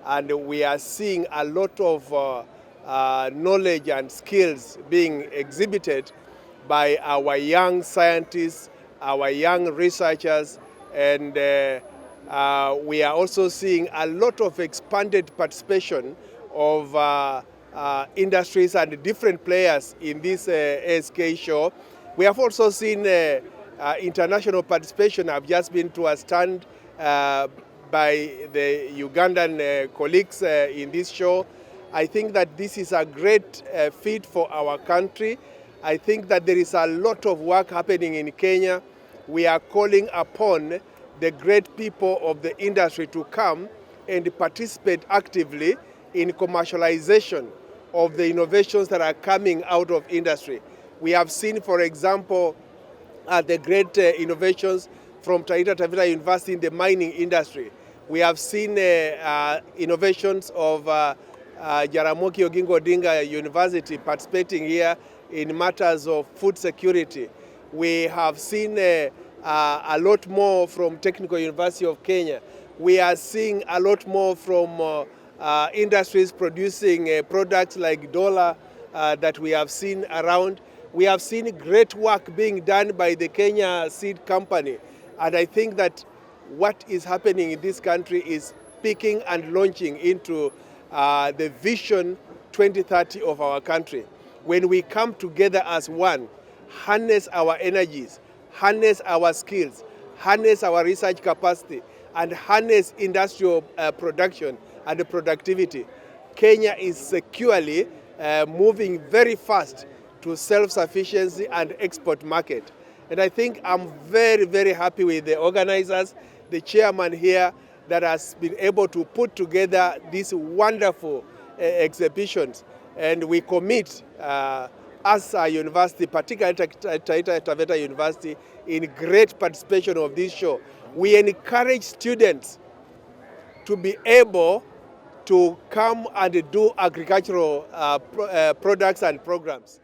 and we are seeing a lot of knowledge and skills being exhibited by our young scientists, our young researchers, and we are also seeing a lot of expanded participation of industries and different players in this ASK show. We have also seen international participation. I've just been to a stand by the Ugandan colleagues in this show. I think that this is a great feat for our country. I think that there is a lot of work happening in Kenya. We are calling upon the great people of the industry to come and participate actively in commercialization of the innovations that are coming out of industry. We have seen, for example, the great innovations from Taita Taveta University in the mining industry. We have seen innovations of Jaramogi Oginga Odinga University participating here in matters of food security. We have seen a lot more from Technical University of Kenya. We are seeing a lot more from industries producing products like dollar that we have seen around. We have seen great work being done by the Kenya Seed Company. And I think that what is happening in this country is peaking and launching into the Vision 2030 of our country. When we come together as one, harness our energies, harness our skills, harness our research capacity, and harness industrial production and productivity, Kenya is securely moving very fast to self-sufficiency and export market. And I think I'm very, very happy with the organizers, the chairman here that has been able to put together these wonderful exhibitions. And we commit as a university, particularly Taita Taveta University, in great participation of this show. We encourage students to be able to come and do agricultural products and programs.